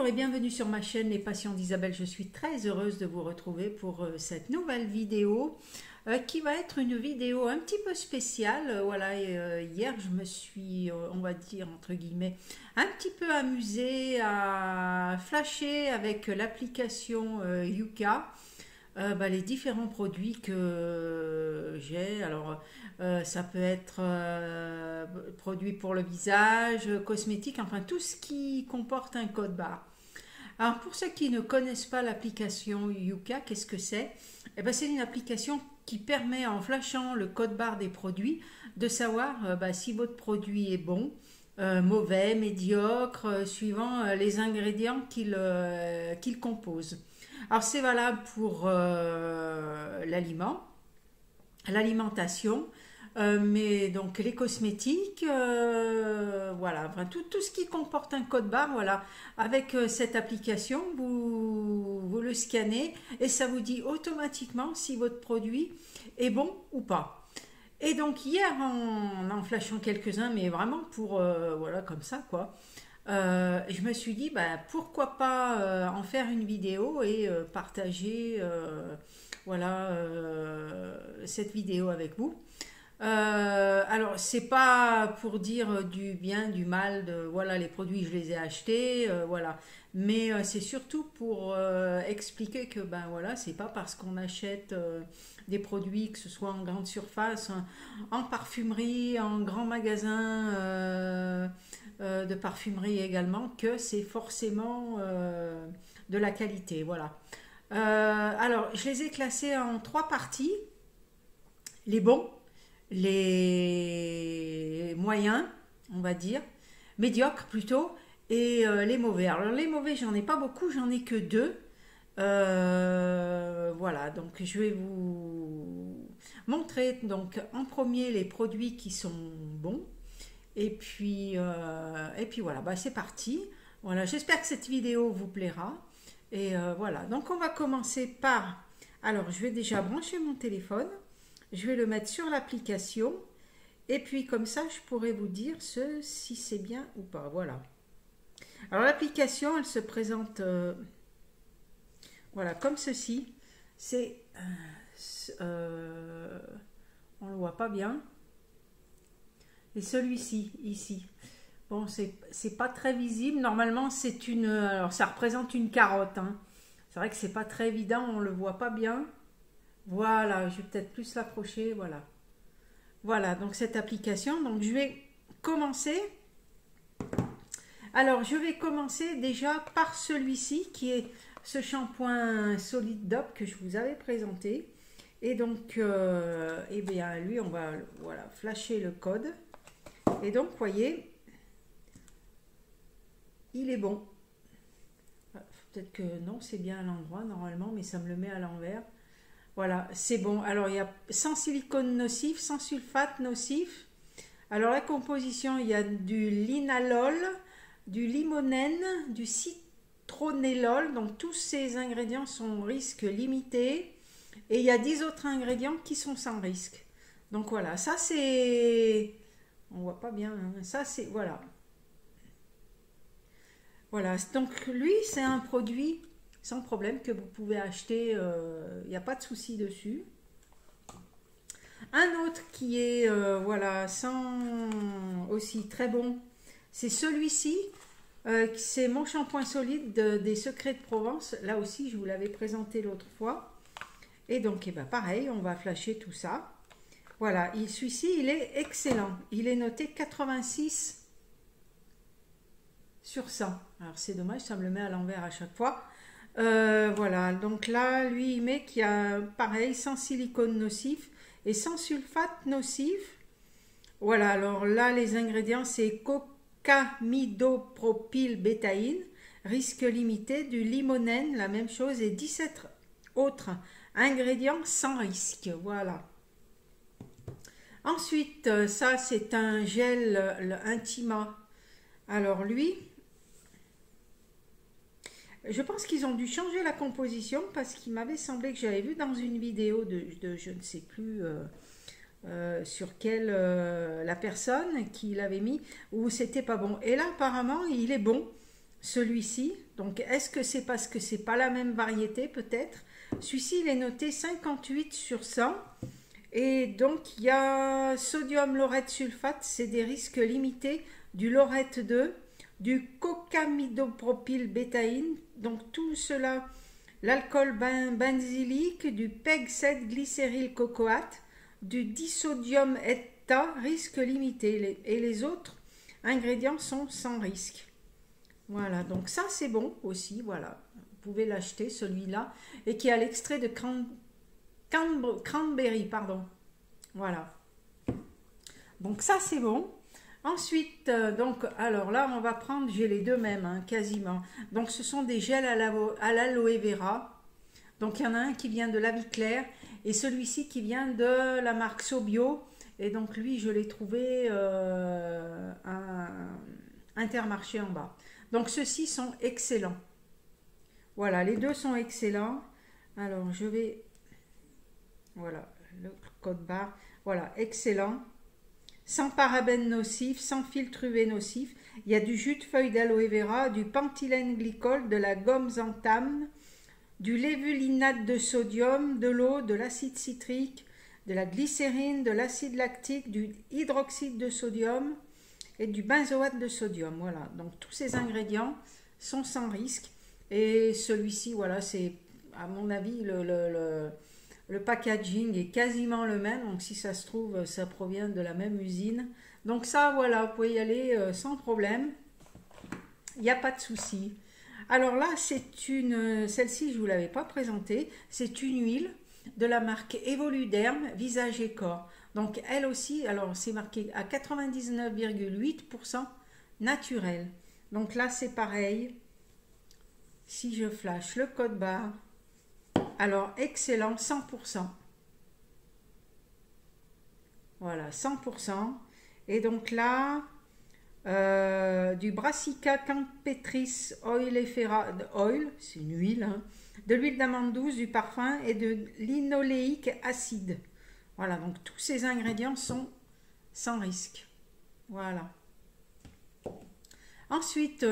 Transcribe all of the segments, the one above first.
Bonjour et bienvenue sur ma chaîne Les Passions d'Isabelle. Je suis très heureuse de vous retrouver pour cette nouvelle vidéo qui va être une vidéo un petit peu spéciale. Hier je me suis, on va dire entre guillemets, un petit peu amusée à flasher avec l'application Yuka. Les différents produits que j'ai. Alors, ça peut être produits pour le visage, cosmétiques, enfin tout ce qui comporte un code barre. Alors, pour ceux qui ne connaissent pas l'application Yuka, qu'est-ce que c'est? Eh ben, c'est une application qui permet, en flashant le code barre des produits, de savoir si votre produit est bon, mauvais, médiocre, suivant les ingrédients qu'il compose. Alors c'est valable pour l'alimentation, mais donc les cosmétiques, voilà, enfin, tout ce qui comporte un code barre, voilà, avec cette application, vous le scannez et ça vous dit automatiquement si votre produit est bon ou pas. Et donc hier, en flashant quelques-uns, mais vraiment pour, voilà, comme ça, quoi. Je me suis dit, pourquoi pas en faire une vidéo et partager cette vidéo avec vous. Alors, c'est pas pour dire du bien, du mal, de voilà, les produits, je les ai achetés, voilà. Mais c'est surtout pour expliquer que, voilà, c'est pas parce qu'on achète des produits, que ce soit en grande surface, en parfumerie, en grand magasin de parfumerie également, que c'est forcément de la qualité, voilà. Alors, je les ai classés en trois parties. Les bons, les moyens, on va dire, médiocres plutôt, et les mauvais. Alors les mauvais, j'en ai pas beaucoup, j'en ai que deux. Voilà, donc je vais vous montrer donc en premier les produits qui sont bons. Et puis voilà, c'est parti. Voilà, j'espère que cette vidéo vous plaira. Et voilà, donc on va commencer par... Alors, je vais déjà brancher mon téléphone. Je vais le mettre sur l'application. Et puis, comme ça, je pourrai vous dire si c'est bien ou pas. Voilà. Alors, l'application, elle se présente... voilà, comme ceci. C'est... on ne le voit pas bien. Et celui-ci, ici. Bon, c'est pas très visible. Normalement, c'est une... Alors, ça représente une carotte. Hein. C'est vrai que c'est pas très évident, on le voit pas bien. Voilà, je vais peut-être plus l'approcher, voilà. Voilà, donc cette application. Donc, je vais commencer. Alors, je vais commencer déjà par celui-ci, qui est ce shampoing Solid Dop que je vous avais présenté. Et donc, eh bien, lui, on va, voilà, flasher le code. Et donc, vous voyez... Il est bon. Peut-être que non, c'est bien à l'endroit normalement, mais ça me le met à l'envers. Voilà, c'est bon. Alors, il y a sans silicone nocif, sans sulfate nocif. Alors, la composition, il y a du linalol, du limonène, du citronellol. Donc, tous ces ingrédients sont risque limité. Et il y a 10 autres ingrédients qui sont sans risque. Donc, voilà, ça c'est... On voit pas bien, hein. Ça c'est... Voilà. Voilà, donc lui, c'est un produit sans problème que vous pouvez acheter, il n'y a pas de souci dessus. Un autre qui est, voilà, aussi très bon, c'est celui-ci, c'est mon shampoing solide des Secrets de Provence. Là aussi, je vous l'avais présenté l'autre fois. Et donc, pareil, on va flasher tout ça. Voilà, celui-ci, il est excellent. Il est noté 86 sur 100. Alors c'est dommage, ça me le met à l'envers à chaque fois. Voilà, donc là, lui, il met qu'il y a pareil, sans silicone nocif et sans sulfate nocif. Voilà, alors là, les ingrédients, c'est cocamidopropylbétaïne, risque limité, du limonène, la même chose, et 17 autres ingrédients sans risque. Voilà. Ensuite, ça, c'est un gel, le Intima. Alors lui, je pense qu'ils ont dû changer la composition parce qu'il m'avait semblé que j'avais vu dans une vidéo de je ne sais plus sur quelle la personne qui l'avait mis où c'était pas bon. Et là apparemment il est bon. celui-ci. Donc, est-ce que c'est parce que c'est pas la même variété, peut-être? Celui-ci, il est noté 58 sur 100. Et donc, il y a sodium laureth sulfate, c'est des risques limités, du laureth 2, du cocamidopropylbétaïne, donc tout cela, l'alcool benzylique, du PEG 7 glycéryl cocoate, du disodium hepta, risque limité. Et les autres ingrédients sont sans risque. Voilà, donc ça c'est bon aussi, voilà. Vous pouvez l'acheter, celui-là, et qui a l'extrait de cranberry, pardon. Voilà. Donc ça c'est bon. Ensuite, donc, alors là, on va prendre, j'ai les deux mêmes, hein, quasiment. Donc ce sont des gels à l'aloe vera. Donc il y en a un qui vient de La Vie Claire et celui-ci qui vient de la marque Sobio. Et donc lui, je l'ai trouvé à Intermarché en bas. Donc ceux-ci sont excellents. Voilà, les deux sont excellents. Alors je vais... Voilà, le code barre. Voilà, excellent. Sans parabènes nocifs, sans filtre UV nocif. Il y a du jus de feuille d'aloe vera, du pentylène glycol, de la gomme xanthane, du lévulinate de sodium, de l'eau, de l'acide citrique, de la glycérine, de l'acide lactique, du hydroxyde de sodium et du benzoate de sodium. Voilà, donc tous ces ingrédients sont sans risque. Et celui-ci, voilà, c'est à mon avis le packaging est quasiment le même, donc si ça se trouve, ça provient de la même usine. Donc ça, voilà, vous pouvez y aller sans problème. Il n'y a pas de souci. Alors là, celle-ci, je ne vous l'avais pas présentée. C'est une huile de la marque Evoluderm Visage et Corps. Donc elle aussi, alors c'est marqué à 99,8% naturel. Donc là, c'est pareil. Si je flash le code barre, alors excellent, 100%. Voilà, 100%. Et donc là, du Brassica Campetris Oilifera Oil, c'est une huile, hein, de l'huile d'amande douce, du parfum et de linoléique acide. Voilà, donc tous ces ingrédients sont sans risque. Voilà. Ensuite,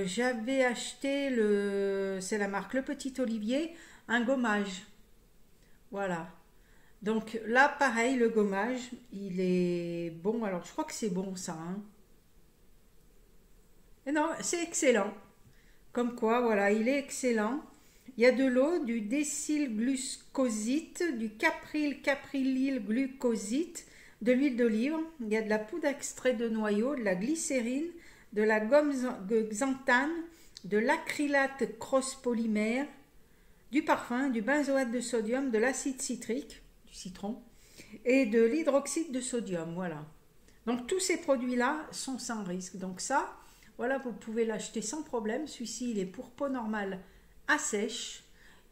j'avais acheté c'est la marque Le Petit Olivier, un gommage. Voilà. Donc là, pareil, le gommage, il est bon. Alors, je crois que c'est bon, ça. Hein. Et non, c'est excellent. Comme quoi, voilà, il est excellent. Il y a de l'eau, du décylglucosite, du caprylyl glucosite, de l'huile d'olive. Il y a de la poudre extrait de noyau, de la glycérine, de la gomme xanthane, de l'acrylate cross-polymère, du parfum, du benzoate de sodium, de l'acide citrique, du citron, et de l'hydroxyde de sodium, voilà. Donc tous ces produits-là sont sans risque. Donc ça, voilà, vous pouvez l'acheter sans problème. Celui-ci, il est pour peau normale à sèche.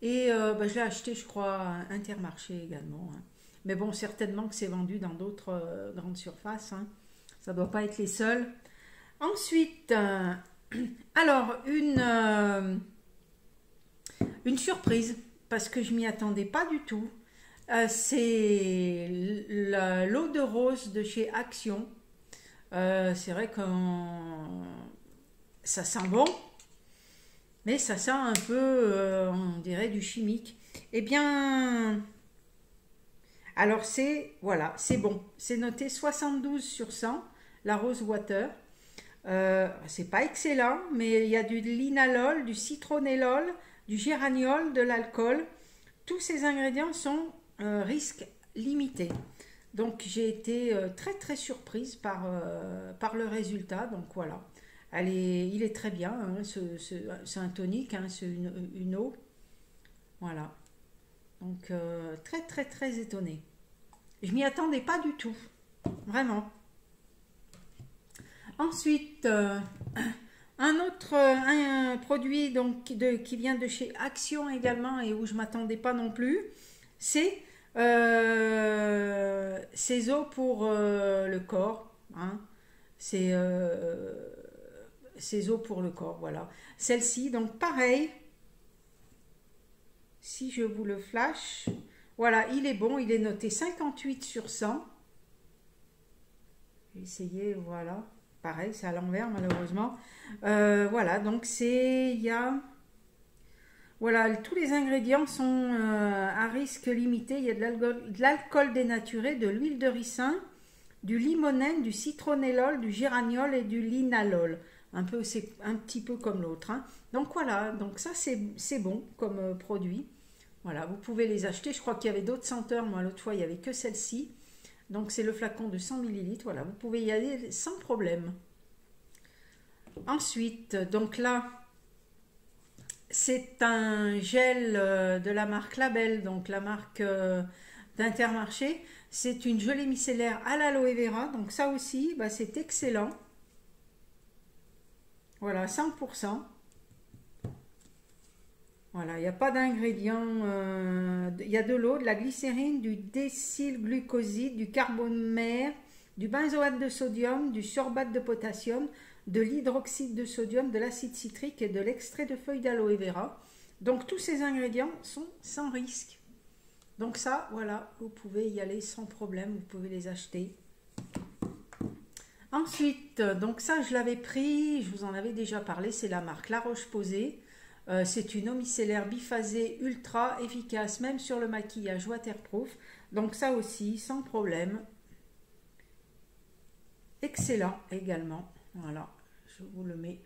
Et je l'ai acheté, je crois, à Intermarché également. Hein. Mais bon, certainement que c'est vendu dans d'autres grandes surfaces. Hein. Ça ne doit pas être les seuls. Ensuite, alors, une surprise, parce que je m'y attendais pas du tout. C'est l'eau de rose de chez Action. C'est vrai que ça sent bon, mais ça sent un peu, on dirait, du chimique. Eh bien, alors voilà, c'est bon. C'est noté 72 sur 100, la Rose Water. C'est pas excellent, mais il y a du linalol, du citronellol, du géraniol, de l'alcool. Tous ces ingrédients sont risque limité. Donc j'ai été très très surprise par le résultat. Donc voilà, il est très bien. Hein, c'est un tonique, hein, c'est une eau. Voilà. Donc très très très étonnée. Je m'y attendais pas du tout, vraiment. Ensuite, un autre produit donc, qui vient de chez Action également et où je ne m'attendais pas non plus, c'est ces eaux pour le corps. Hein. Ces eaux pour le corps, voilà. Celle-ci, donc pareil, si je vous le flash, voilà, il est bon, il est noté 58 sur 100. Essayez, voilà. pareil, c'est à l'envers malheureusement. Voilà, donc voilà, tous les ingrédients sont à risque limité. Il y a de l'alcool dénaturé, de l'huile de ricin, du limonène, du citronellol, du géraniol et du linalol. C'est un petit peu comme l'autre, hein. Donc voilà, donc ça c'est bon comme produit. Voilà, vous pouvez les acheter. Je crois qu'il y avait d'autres senteurs. Moi, l'autre fois, il n'y avait que celle-ci. Donc c'est le flacon de 100 ml. Voilà, vous pouvez y aller sans problème. Ensuite, donc là, c'est un gel de la marque Label, donc la marque d'Intermarché. C'est une gelée micellaire à l'aloe vera. Donc ça aussi, bah, c'est excellent. Voilà, 100%. Voilà, il n'y a pas d'ingrédients. Il y a de l'eau, de la glycérine, du décylglucoside, du carbamère, du benzoate de sodium, du sorbate de potassium, de l'hydroxyde de sodium, de l'acide citrique et de l'extrait de feuilles d'aloe vera. Donc tous ces ingrédients sont sans risque. Donc ça, voilà, vous pouvez y aller sans problème, vous pouvez les acheter. Ensuite, donc ça je l'avais pris, je vous en avais déjà parlé, c'est la marque La Roche-Posay. C'est une eau micellaire biphasée ultra efficace, même sur le maquillage waterproof. Donc ça aussi, sans problème. Excellent également. Voilà, je vous le mets.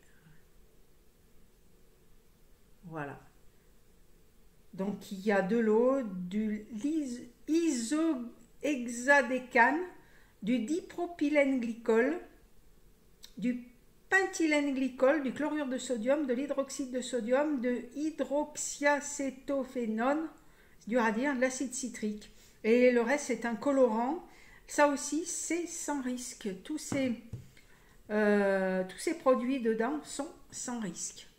Voilà. Donc il y a de l'eau, du isohexadécane, du dipropylène glycol, du pentylène glycol, du chlorure de sodium, de l'hydroxyde de sodium, de hydroxyacétophénone, c'est dur à dire, de l'acide citrique. Et le reste, c'est un colorant. Ça aussi, c'est sans risque. Tous ces produits dedans sont sans risque.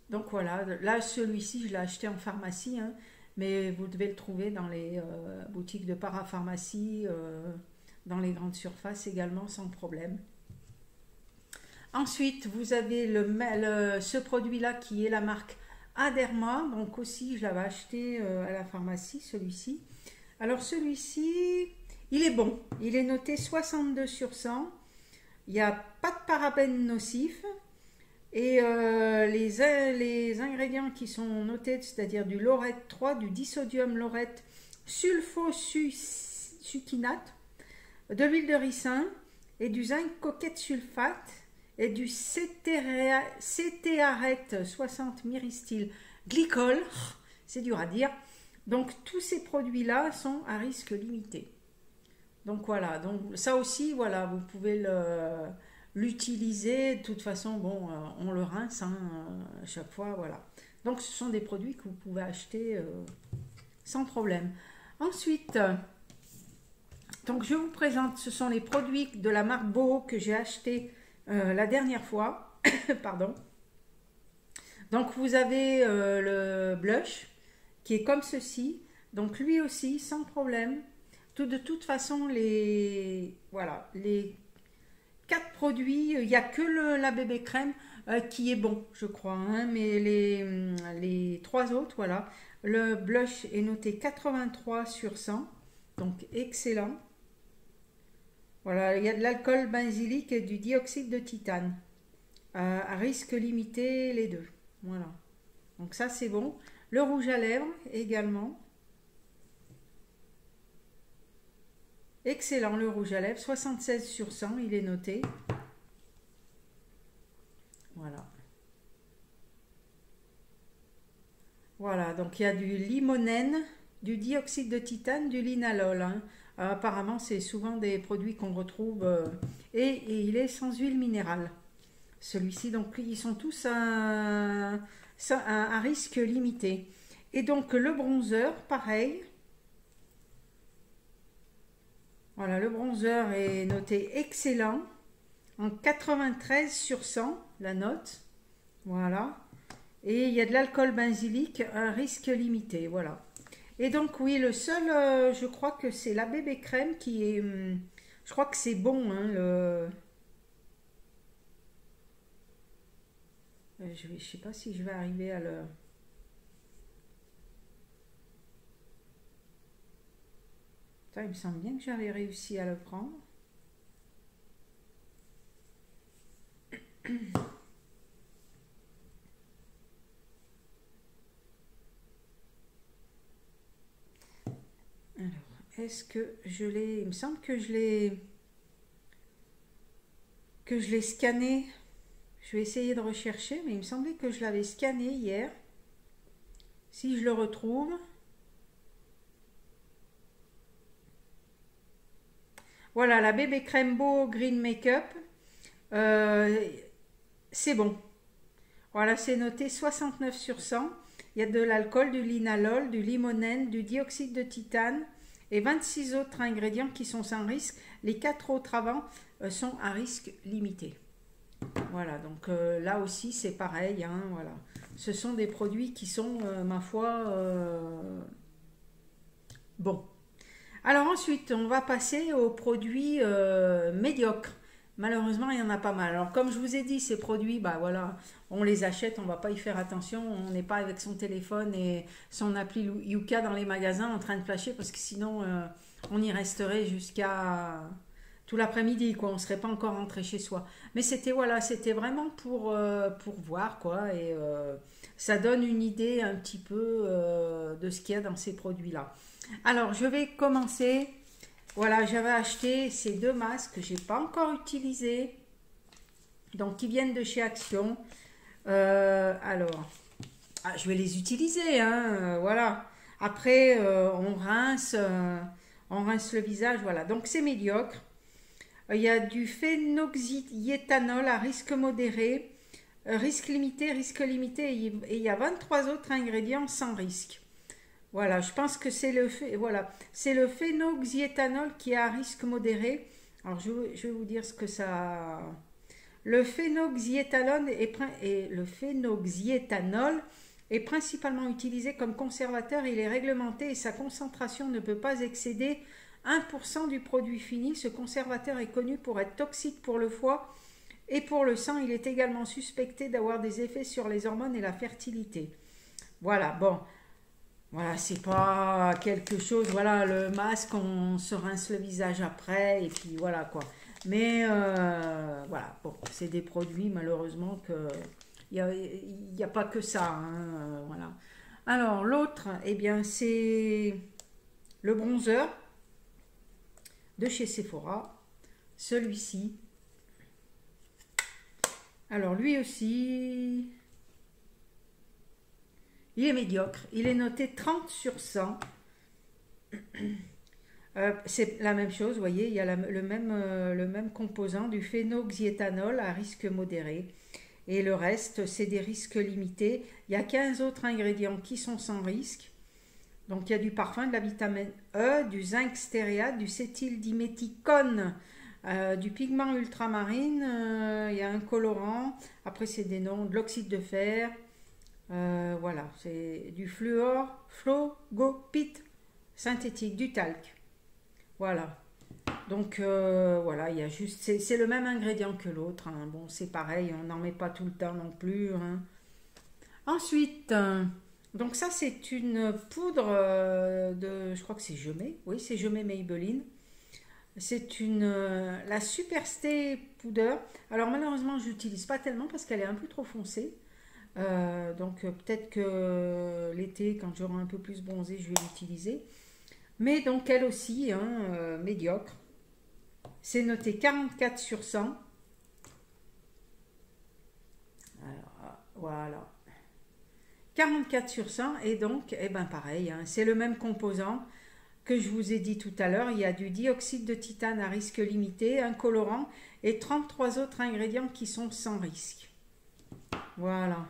Donc voilà, là, celui-ci, je l'ai acheté en pharmacie, hein, mais vous devez le trouver dans les boutiques de parapharmacie, dans les grandes surfaces également, sans problème. Ensuite, vous avez ce produit-là qui est la marque Aderma. Donc aussi, je l'avais acheté à la pharmacie, celui-ci. Alors celui-ci, il est bon. Il est noté 62 sur 100. Il n'y a pas de parabènes nocifs. Et les ingrédients qui sont notés, c'est-à-dire du laurette 3, du disodium laurette sulfosuccinate, de l'huile de ricin et du zinc coquette sulfate et du cétéarète 60 myristyl glycol, c'est dur à dire. Donc tous ces produits-là sont à risque limité. Donc voilà, donc ça aussi, voilà, vous pouvez l'utiliser. De toute façon, bon, on le rince hein, à chaque fois, voilà. Donc ce sont des produits que vous pouvez acheter sans problème. Ensuite, donc je vous présente, ce sont les produits de la marque Boho que j'ai acheté la dernière fois. Pardon. Donc vous avez le blush qui est comme ceci. Donc lui aussi, sans problème. De toute façon, les 4 produits, il n'y a que la bébé crème qui est bon, je crois. Hein, mais les 3 autres, voilà. Le blush est noté 83 sur 100. Donc excellent. Voilà, il y a de l'alcool benzylique et du dioxyde de titane. À risque limité, les deux. Voilà. Donc ça, c'est bon. Le rouge à lèvres également. Excellent, le rouge à lèvres. 76 sur 100, il est noté. Voilà. Voilà, donc il y a du limonène, du dioxyde de titane, du linalol. Hein. Apparemment, c'est souvent des produits qu'on retrouve et il est sans huile minérale. Celui-ci, donc ils sont tous à risque limité. Et donc le bronzer, pareil. Voilà, le bronzer est noté excellent en 93 sur 100, la note. Voilà. Et il y a de l'alcool benzylique, un risque limité. Voilà. Et donc oui, le seul, je crois que c'est la bébé crème qui est... je crois que c'est bon. Hein, je ne sais pas si je vais arriver à le... Ça, il me semble bien que j'avais réussi à le prendre. Alors, est-ce que je l'ai... Il me semble que je l'ai scanné. Je vais essayer de rechercher, mais il me semblait que je l'avais scanné hier. Si je le retrouve. Voilà, la bébé crème beau green make-up. C'est bon. Voilà, c'est noté 69 sur 100. Il y a de l'alcool, du linalol, du limonène, du dioxyde de titane et 26 autres ingrédients qui sont sans risque. Les 4 autres avant sont à risque limité. Voilà, donc là aussi c'est pareil. Hein, voilà. Ce sont des produits qui sont, ma foi, bons. Alors ensuite, on va passer aux produits médiocres. Malheureusement, il y en a pas mal. Alors comme je vous ai dit, ces produits, bah voilà, on les achète, on va pas y faire attention. On n'est pas avec son téléphone et son appli Yuka dans les magasins en train de flasher parce que sinon, on y resterait jusqu'à tout l'après-midi, quoi. On serait pas encore rentré chez soi. Mais c'était voilà, c'était vraiment pour voir, quoi. Et ça donne une idée un petit peu de ce qu'il y a dans ces produits-là. Alors, je vais commencer. Voilà, j'avais acheté ces deux masques que j'ai pas encore utilisés. Donc, qui viennent de chez Action. Alors, je vais les utiliser, hein, voilà. Après, on rince le visage, voilà. Donc, c'est médiocre. Il y a du phénoxyéthanol à risque modéré, risque limité et il y a 23 autres ingrédients sans risque. Voilà, je pense que c'est le phénoxyéthanol qui est à risque modéré. Alors je vais vous dire ce que ça. Le phénoxyéthanol est principalement utilisé comme conservateur. Il est réglementé et sa concentration ne peut pas excéder 1% du produit fini. Ce conservateur est connu pour être toxique pour le foie et pour le sang. Il est également suspecté d'avoir des effets sur les hormones et la fertilité. Voilà, bon. Voilà, c'est pas quelque chose. Voilà, le masque, on se rince le visage après et puis voilà quoi. Mais voilà, bon, c'est des produits malheureusement que il y a pas que ça. Hein, voilà. Alors l'autre, eh bien, c'est le bronzer de chez Sephora. Celui-ci. Alors lui aussi, il est médiocre. Il est noté 30 sur 100. C'est la même chose, vous voyez, il y a le même composant du phénoxyéthanol à risque modéré. Et le reste, c'est des risques limités. Il y a 15 autres ingrédients qui sont sans risque. Donc il y a du parfum, de la vitamine E, du zinc stéréate, du cétyldiméthicone, du pigment ultramarine, il y a un colorant. Après c'est des noms, de l'oxyde de fer. Voilà, c'est du flogopite synthétique, du talc. Voilà. Donc voilà, il y a juste, c'est le même ingrédient que l'autre. Hein. Bon, c'est pareil, on n'en met pas tout le temps non plus. Hein. Ensuite, donc ça c'est une poudre je crois que c'est Gemay. Oui, c'est Gemay Maybelline. C'est la Superstay Powder. Alors malheureusement, je l'utilise pas tellement parce qu'elle est un peu trop foncée. Donc peut-être que l'été, quand j'aurai un peu plus bronzé, je vais l'utiliser. Mais donc elle aussi, hein, médiocre. C'est noté 44 sur 100. Alors, voilà. 44 sur 100 et donc, eh ben pareil, hein, c'est le même composant que je vous ai dit tout à l'heure. Il y a du dioxyde de titane à risque limité, un colorant et 33 autres ingrédients qui sont sans risque. Voilà.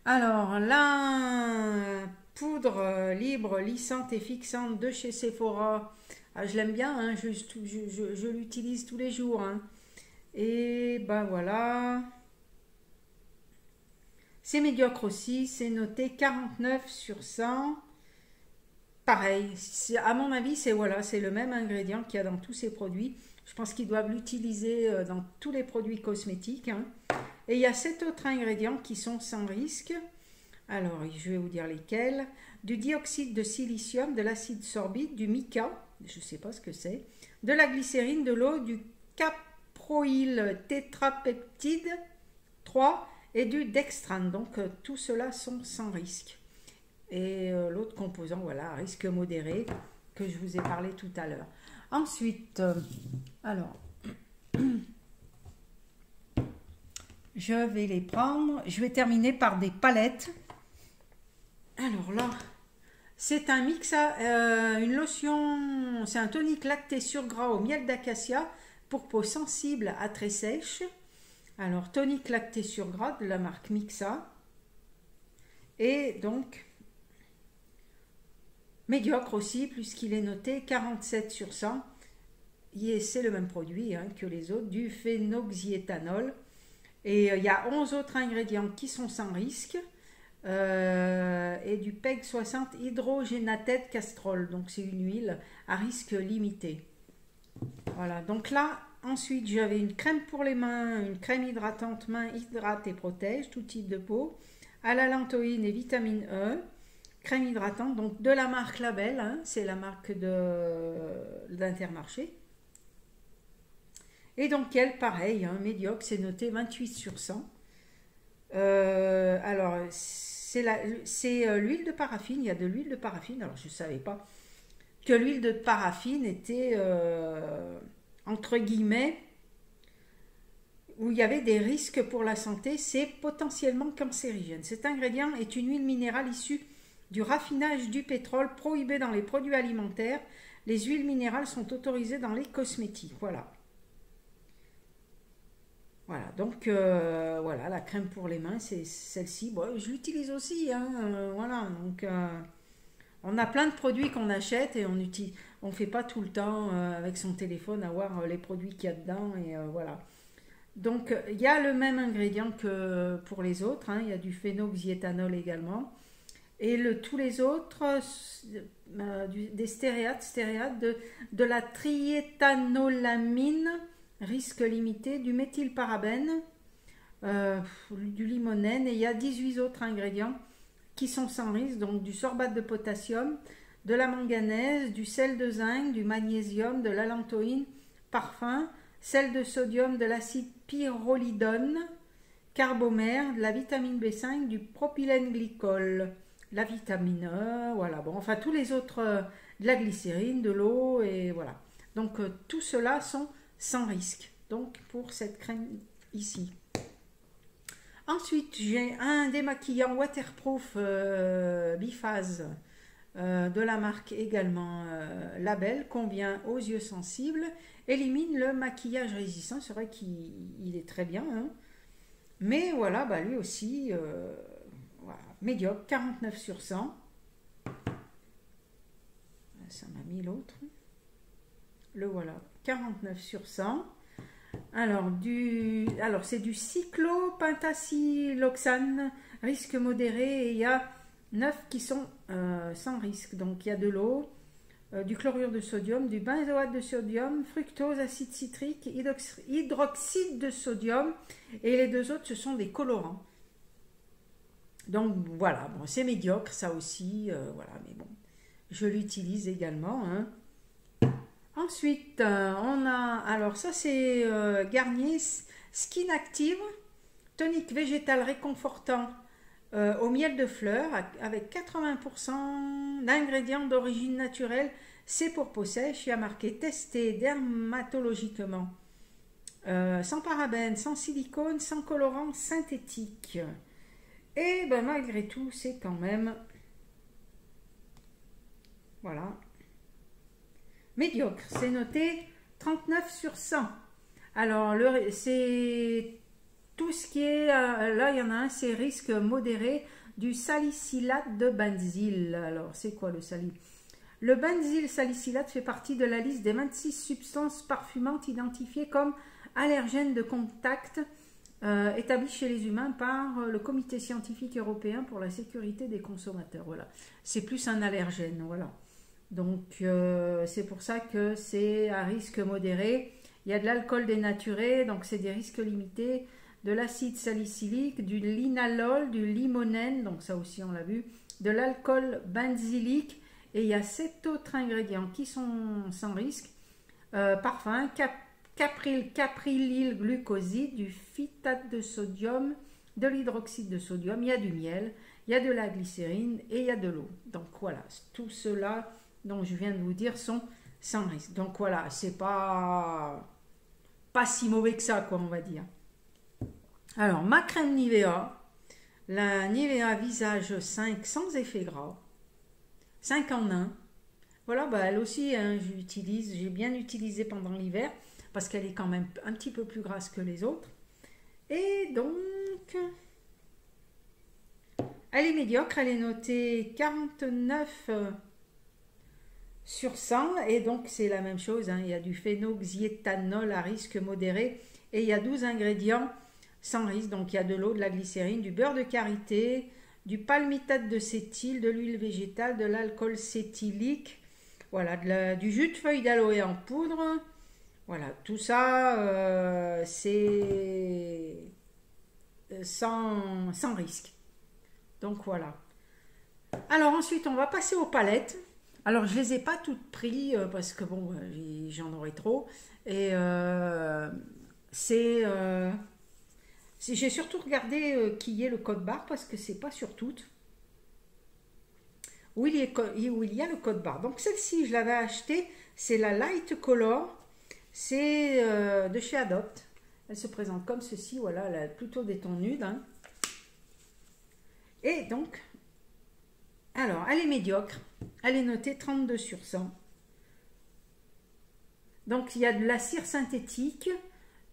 Alors, la poudre libre, lissante et fixante de chez Sephora. Ah, je l'aime bien, hein, je l'utilise tous les jours. Hein. Et ben voilà. C'est médiocre aussi, c'est noté 49 sur 100. Pareil, à mon avis, c'est voilà, c'est le même ingrédient qu'il y a dans tous ces produits. Je pense qu'ils doivent l'utiliser dans tous les produits cosmétiques. Hein. Et il y a 7 autres ingrédients qui sont sans risque. Alors, je vais vous dire lesquels. Du dioxyde de silicium, de l'acide sorbique, du mica, je ne sais pas ce que c'est, de la glycérine, de l'eau, du proyl tétrapeptide 3 et du dextrane. Donc tout cela sont sans risque. Et l'autre composant, voilà, risque modéré, que je vous ai parlé tout à l'heure. Ensuite, alors, je vais les prendre. Je vais terminer par des palettes. Alors là, c'est un mix, une lotion, c'est un tonique lacté sur gras au miel d'acacia pour peau sensible à très sèche. Alors, tonique lacté sur gras de la marque Mixa. Et donc, médiocre aussi, puisqu'il est noté 47 sur 100. C'est le même produit que les autres, du phénoxyéthanol. Et il y a 11 autres ingrédients qui sont sans risque. Et du PEG 60 hydrogénatète castrol. Donc c'est une huile à risque limité. Voilà, donc là, ensuite j'avais une crème pour les mains, une crème hydratante main hydrate et protège, tout type de peau, à la lantoïne et vitamine E. Crème hydratante, donc de la marque Label, c'est la marque d'Intermarché. Et donc elle, pareil, médiocre, c'est noté 28 sur 100. Alors, c'est l'huile de paraffine, il y a de l'huile de paraffine, alors je ne savais pas que l'huile de paraffine était, entre guillemets, où il y avait des risques pour la santé, c'est potentiellement cancérigène. Cet ingrédient est une huile minérale issue du raffinage du pétrole prohibé dans les produits alimentaires. Les huiles minérales sont autorisées dans les cosmétiques. Voilà. Voilà, donc voilà, la crème pour les mains, c'est celle-ci. Bon, je l'utilise aussi, voilà. Donc, on a plein de produits qu'on achète et on fait pas tout le temps avec son téléphone à voir les produits qu'il y a dedans et voilà. Donc, il y a le même ingrédient que pour les autres. Il y a du phénoxyéthanol également. Et tous les autres, des stéréates de la triéthanolamine, risque limité, du méthylparabène, du limonène, et il y a 18 autres ingrédients qui sont sans risque, donc du sorbate de potassium, de la manganèse, du sel de zinc, du magnésium, de l'allantoïne, parfum, sel de sodium, de l'acide pyrrolidone, carbomère, de la vitamine B5, du propylène glycol, la vitamine E, voilà, bon, enfin tous les autres, de la glycérine, de l'eau, et voilà. Donc tout cela sont sans risque, donc pour cette crème ici. Ensuite, j'ai un démaquillant waterproof biphase de la marque également Label, convient aux yeux sensibles, élimine le maquillage résistant, c'est vrai qu'il est très bien, mais voilà, bah lui aussi, voilà, médiocre, 49 sur 100. Ça m'a mis l'autre. Le voilà, 49 sur 100. Alors c'est du cyclopentasiloxane, risque modéré, et il y a 9 qui sont sans risque. Donc il y a de l'eau, du chlorure de sodium, du benzoate de sodium, fructose, acide citrique, hydroxyde de sodium, et les deux autres ce sont des colorants. Donc voilà, bon, c'est médiocre ça aussi, voilà, mais bon, je l'utilise également. Ensuite, on a, alors ça c'est Garnier Skin Active, tonique végétal réconfortant au miel de fleurs avec 80% d'ingrédients d'origine naturelle. C'est pour peau sèche, il y a marqué testé dermatologiquement, sans parabènes, sans silicone, sans colorant synthétique. Et ben malgré tout, c'est quand même, voilà, médiocre. C'est noté 39 sur 100. Alors, c'est tout ce qui est, là il y en a un, c'est risque modéré, du salicylate de benzyle. Alors, c'est quoi le salicylate? Le benzyl salicylate fait partie de la liste des 26 substances parfumantes identifiées comme allergènes de contact, établi chez les humains par le Comité scientifique européen pour la sécurité des consommateurs. Voilà, c'est plus un allergène, voilà. Donc c'est pour ça que c'est à risque modéré. Il y a de l'alcool dénaturé, donc c'est des risques limités, de l'acide salicylique, du linalol, du limonène, donc ça aussi on l'a vu, de l'alcool benzylique, et il y a 7 autres ingrédients qui sont sans risque, parfum, caprylyl-glucoside, du phytate de sodium, de l'hydroxyde de sodium, il y a du miel, il y a de la glycérine et il y a de l'eau. Donc voilà, tout cela dont je viens de vous dire sont sans risque. Donc voilà, c'est pas si mauvais que ça, quoi, on va dire. Alors, ma crème Nivea, la Nivea Visage 5 sans effet gras, 5 en 1. Voilà, bah elle aussi, hein, j'ai bien utilisé pendant l'hiver parce qu'elle est quand même un petit peu plus grasse que les autres. Et donc, elle est médiocre, elle est notée 49 sur 100 et donc c'est la même chose, hein, il y a du phénoxyéthanol à risque modéré et il y a 12 ingrédients sans risque, donc il y a de l'eau, de la glycérine, du beurre de karité, du palmitate de cétyle, de l'huile végétale, de l'alcool cétylique, voilà, du jus de feuilles d'aloe en poudre, voilà, tout ça c'est sans risque. Donc voilà. Alors ensuite on va passer aux palettes. Alors je les ai pas toutes prises parce que bon j'en aurais trop. Et j'ai surtout regardé qui y est le code barre parce que c'est pas sur toutes. Où il y a le code barre. Donc celle-ci je l'avais achetée, c'est la Light Color. C'est de chez Adopt. Elle se présente comme ceci, voilà, elle a plutôt des tons nudes. Hein. Et donc, alors, elle est médiocre. Elle est notée 32 sur 100. Donc, il y a de la cire synthétique,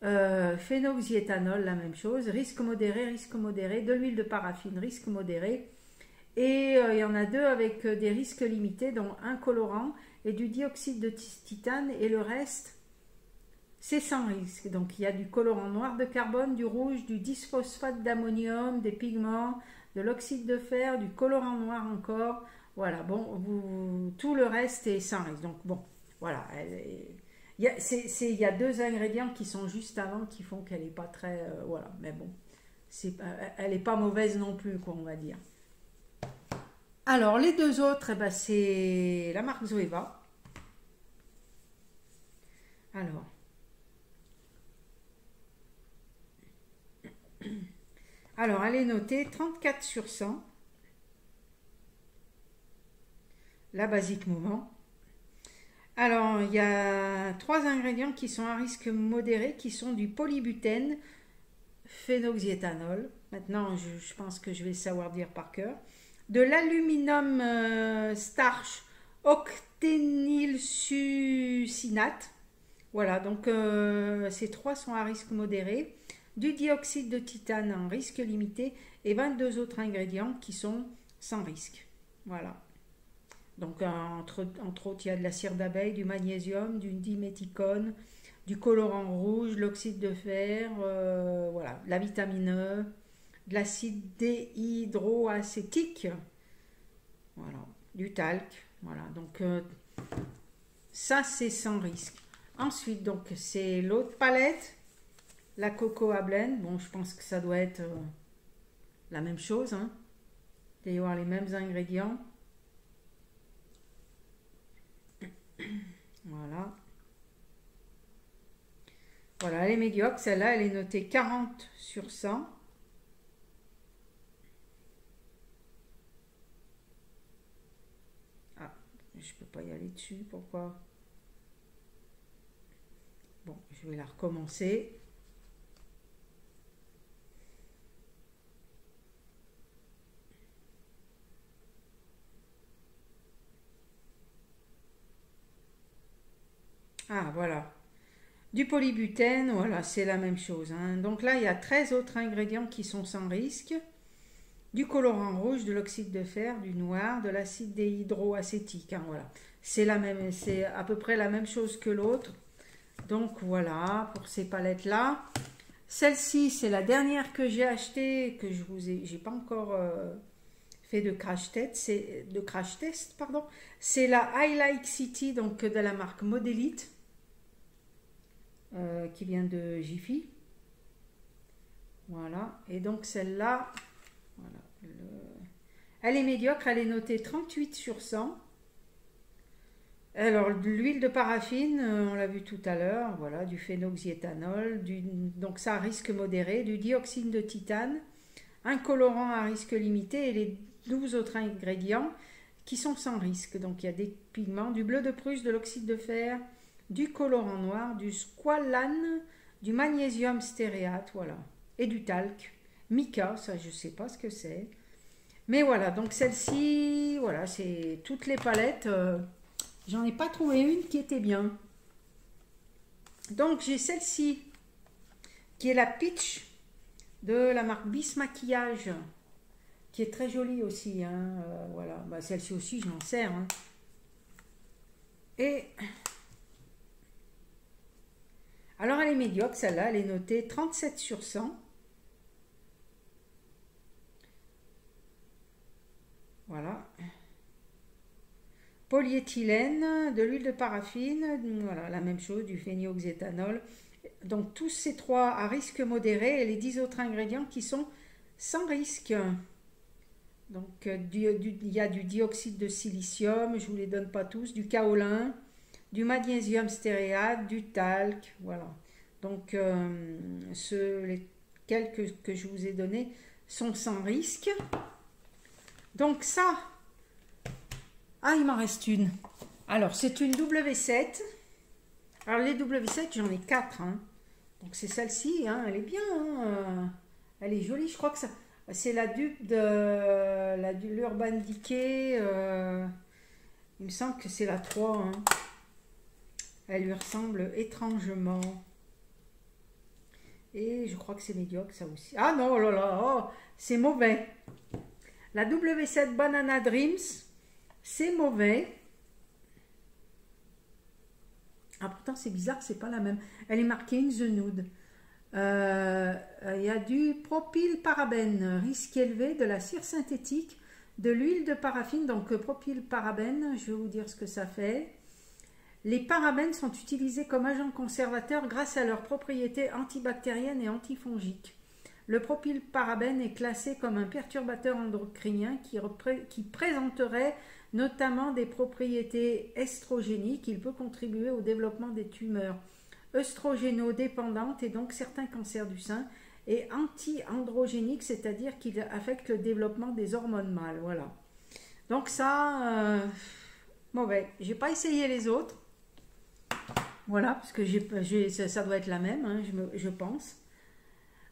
phénoxyéthanol, la même chose, risque modéré, de l'huile de paraffine, risque modéré. Et il y en a deux avec des risques limités, dont un colorant et du dioxyde de titane, et le reste, c'est sans risque. Donc, il y a du colorant noir de carbone, du rouge, du disphosphate d'ammonium, des pigments, de l'oxyde de fer, du colorant noir encore. Voilà, bon, tout le reste est sans risque. Donc, bon, voilà. Il y a deux ingrédients qui sont juste avant qui font qu'elle n'est pas très... voilà, mais bon, elle n'est pas mauvaise non plus, quoi, on va dire. Alors, les deux autres, eh ben, c'est la marque Zoeva. Alors, elle est notée 34 sur 100. La basique moment. Alors, il y a trois ingrédients qui sont à risque modéré, qui sont du polybutène, phénoxyéthanol. Maintenant, je pense que je vais le savoir dire par cœur. De l'aluminium starch octénylsuccinate. Voilà, donc ces trois sont à risque modéré. Du dioxyde de titane en risque limité et 22 autres ingrédients qui sont sans risque. Voilà. Donc entre autres, il y a de la cire d'abeille, du magnésium, du diméthicone, du colorant rouge, l'oxyde de fer, voilà, la vitamine E, de l'acide déhydroacétique, voilà, du talc, voilà. Donc ça c'est sans risque. Ensuite, donc c'est l'autre palette. La Cocoa Blend, bon, je pense que ça doit être la même chose. Hein. Il doit y avoir les mêmes ingrédients. Voilà. Voilà, elle est médiocre. Celle-là, elle est notée 40 sur 100. Ah, je peux pas y aller dessus. Pourquoi? Bon, je vais la recommencer. Ah, voilà. Du polybutène, voilà, c'est la même chose. Hein. Donc là, il y a 13 autres ingrédients qui sont sans risque. Du colorant rouge, de l'oxyde de fer, du noir, de l'acide déhydroacétique. Hein, voilà. C'est à peu près la même chose que l'autre. Donc voilà, pour ces palettes-là. Celle-ci, c'est la dernière que j'ai achetée, que j'ai pas encore... fait de crash test, pardon. C'est la Highlight City, donc de la marque Modelite, qui vient de Jiffy. Voilà. Et donc celle-là, voilà, elle est médiocre, elle est notée 38 sur 100. Alors, de l'huile de paraffine, on l'a vu tout à l'heure, voilà, du phénoxyéthanol, donc ça à risque modéré, du dioxyde de titane, un colorant à risque limité et les 12 autres ingrédients qui sont sans risque. Donc il y a des pigments, du bleu de Prusse, de l'oxyde de fer, du colorant noir, du squalane, du magnésium stéréate, voilà, et du talc. Mica, ça je ne sais pas ce que c'est. Mais voilà, donc celle-ci, voilà, c'est toutes les palettes. J'en ai pas trouvé une qui était bien. Donc j'ai celle-ci, qui est la Peach de la marque Bis Maquillage, qui est très jolie aussi. Hein, voilà, bah, celle-ci aussi, je m'en sers. Hein. Et alors elle est médiocre, celle-là, elle est notée 37 sur 100. Voilà. Polyéthylène, de l'huile de paraffine, voilà, la même chose, du phénoxyéthanol. Donc tous ces trois à risque modéré et les 10 autres ingrédients qui sont sans risque. Donc il y a du dioxyde de silicium, je ne vous les donne pas tous, du kaolin, du magnésium stéréate, du talc, voilà. Donc les quelques que je vous ai donnés sont sans risque. Donc ça, ah il m'en reste une. Alors c'est une W7. Alors les W7 j'en ai 4. Hein. Donc c'est celle-ci, hein, elle est bien. Hein, elle est jolie, je crois que ça... C'est la dupe de l'Urban Decay. Il me semble que c'est la 3. Hein. Elle lui ressemble étrangement. Et je crois que c'est médiocre ça aussi. Ah non, oh là là, oh, c'est mauvais. La W7 Banana Dreams, c'est mauvais. Ah pourtant c'est bizarre, c'est pas la même. Elle est marquée In the Nude. Il y a du propylparabène, risque élevé, de la cire synthétique, de l'huile de paraffine. Donc propylparabène, je vais vous dire ce que ça fait. Les parabènes sont utilisés comme agents conservateurs grâce à leurs propriétés antibactériennes et antifongiques. Le propylparabène est classé comme un perturbateur endocrinien qui présenterait notamment des propriétés estrogéniques. Il peut contribuer au développement des tumeurs œstrogénodépendantes et donc certains cancers du sein, et anti-androgénique, c'est-à-dire qu'il affecte le développement des hormones mâles. Voilà. Donc ça, mauvais. J'ai pas essayé les autres. Voilà, parce que ça doit être la même, hein, je pense.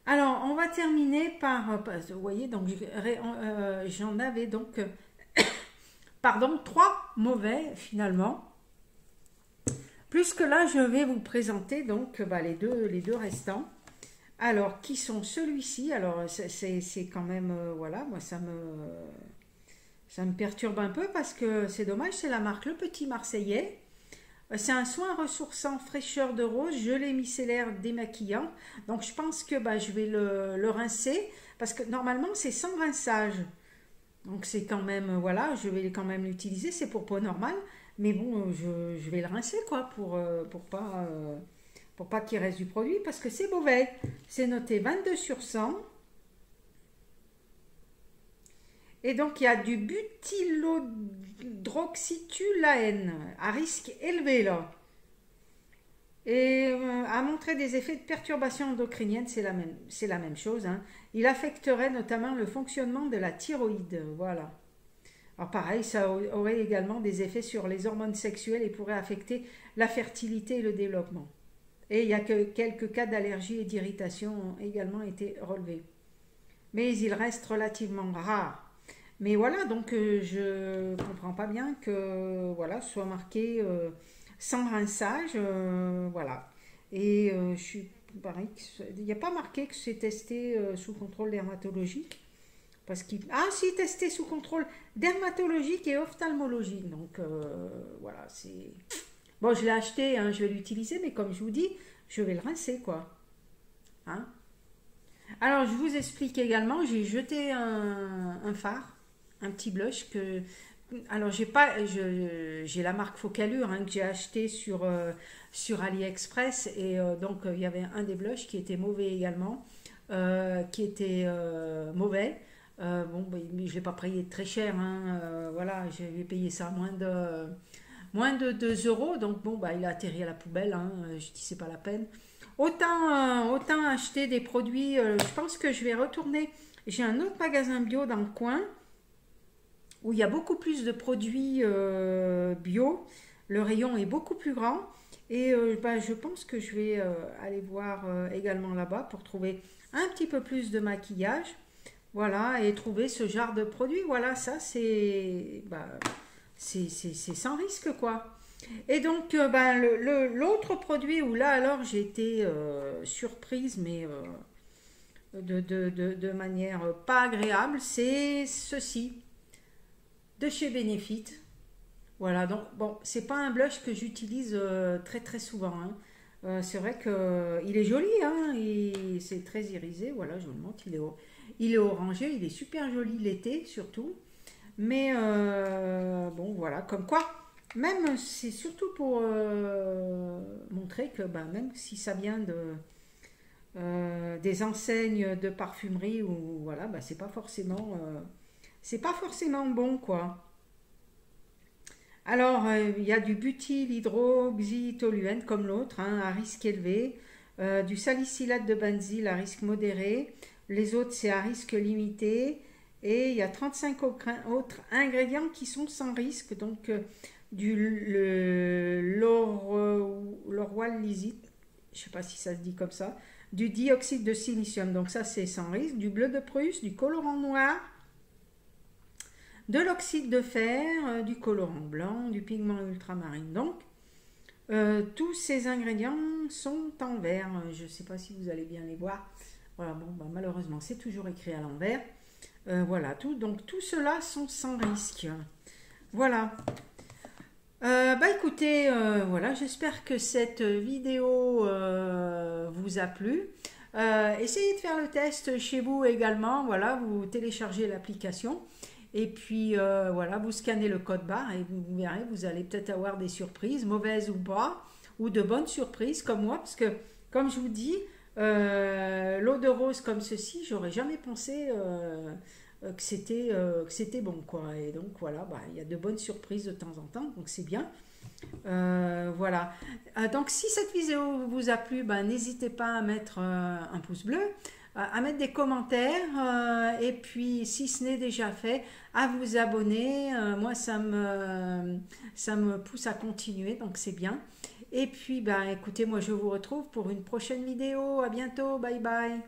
Alors, on va terminer par, vous voyez, donc j'en avais donc, pardon, 3 mauvais finalement. Plus que là, je vais vous présenter donc les deux restants. Alors, qui sont celui-ci? Alors, c'est quand même, voilà, moi ça me perturbe un peu parce que c'est dommage, c'est la marque Le Petit Marseillais. C'est un soin ressourçant fraîcheur de rose, gelée micellaire démaquillant. Donc, je pense que je vais le rincer parce que normalement, c'est sans rinçage. Donc, c'est quand même, voilà, je vais quand même l'utiliser, c'est pour peau normale. Mais bon, je vais le rincer, quoi, pour pas qu'il reste du produit, parce que c'est mauvais. C'est noté 22 sur 100. Et donc, il y a du butylhydroxytoluène, à risque élevé, là. Et a montré des effets de perturbation endocrinienne, c'est la même chose. Hein. Il affecterait notamment le fonctionnement de la thyroïde, voilà. Alors pareil, ça aurait également des effets sur les hormones sexuelles et pourrait affecter la fertilité et le développement. Et il y a que quelques cas d'allergie et d'irritation ont également été relevés. Mais il reste relativement rare. Mais voilà, donc je ne comprends pas bien que voilà, soit marqué sans rinçage, voilà. Et je suis pareil, il n'y a pas marqué que c'est testé sous contrôle dermatologique. Parce qu'il... Ah si, testé sous contrôle dermatologique et ophtalmologique. Donc voilà, c'est... Bon, je l'ai acheté, hein, je vais l'utiliser, mais comme je vous dis, je vais le rincer, quoi. Hein? Alors, je vous explique également, j'ai jeté un fard, un petit blush que... Alors, j'ai la marque Focallure hein, que j'ai acheté sur AliExpress. Et donc, il y avait un des blushs qui était mauvais également, qui était mauvais. Bon, je ne l'ai pas payé très cher, hein, voilà, j'ai payé ça moins moins de 2 euros. Donc bon, bah, il a atterri à la poubelle, hein. Je dis c'est pas la peine. Autant acheter des produits. Je pense que je vais retourner. J'ai un autre magasin bio dans le coin où il y a beaucoup plus de produits bio. Le rayon est beaucoup plus grand. Et bah, je pense que je vais aller voir également là-bas pour trouver un petit peu plus de maquillage. Voilà, et trouver ce genre de produit. Voilà, ça c'est bah, c'est sans risque quoi. Et donc, ben, l'autre produit où là alors j'ai été surprise, mais de manière pas agréable, c'est ceci, de chez Benefit. Voilà, donc bon, c'est pas un blush que j'utilise très très souvent, hein. C'est vrai que il est joli, hein, c'est très irisé, voilà, je vous le montre, il est orangé, il est super joli l'été surtout. Mais bon, voilà, comme quoi, même c'est surtout pour montrer que bah, même si ça vient des enseignes de parfumerie ou voilà, bah, c'est pas forcément bon quoi. Alors, il y a du butyl hydroxytoluène comme l'autre, hein, à risque élevé, du salicylate de benzyle à risque modéré, les autres c'est à risque limité, et il y a 35 autres ingrédients qui sont sans risque, donc du laurolizite, je ne sais pas si ça se dit comme ça, du dioxyde de silicium, donc ça c'est sans risque, du bleu de Prusse, du colorant noir, de l'oxyde de fer, du colorant blanc, du pigment ultramarine. Donc, tous ces ingrédients sont en vert. Je ne sais pas si vous allez bien les voir. Voilà, bon, bah, malheureusement, c'est toujours écrit à l'envers. Voilà, donc tout cela sont sans risque. Voilà. Bah écoutez, voilà, j'espère que cette vidéo vous a plu. Essayez de faire le test chez vous également. Voilà, vous téléchargez l'application. Et puis voilà, vous scannez le code barre et vous verrez, vous allez peut-être avoir des surprises, mauvaises ou pas, ou de bonnes surprises comme moi, parce que comme je vous dis, l'eau de rose comme ceci, j'aurais jamais pensé que c'était bon quoi. Et donc voilà, bah, il y a de bonnes surprises de temps en temps, donc c'est bien. Voilà. Donc si cette vidéo vous a plu, bah, n'hésitez pas à mettre un pouce bleu, à mettre des commentaires et puis si ce n'est déjà fait, à vous abonner. Moi, ça me pousse à continuer, donc c'est bien. Et puis, bah, écoutez, moi je vous retrouve pour une prochaine vidéo. À bientôt, bye bye.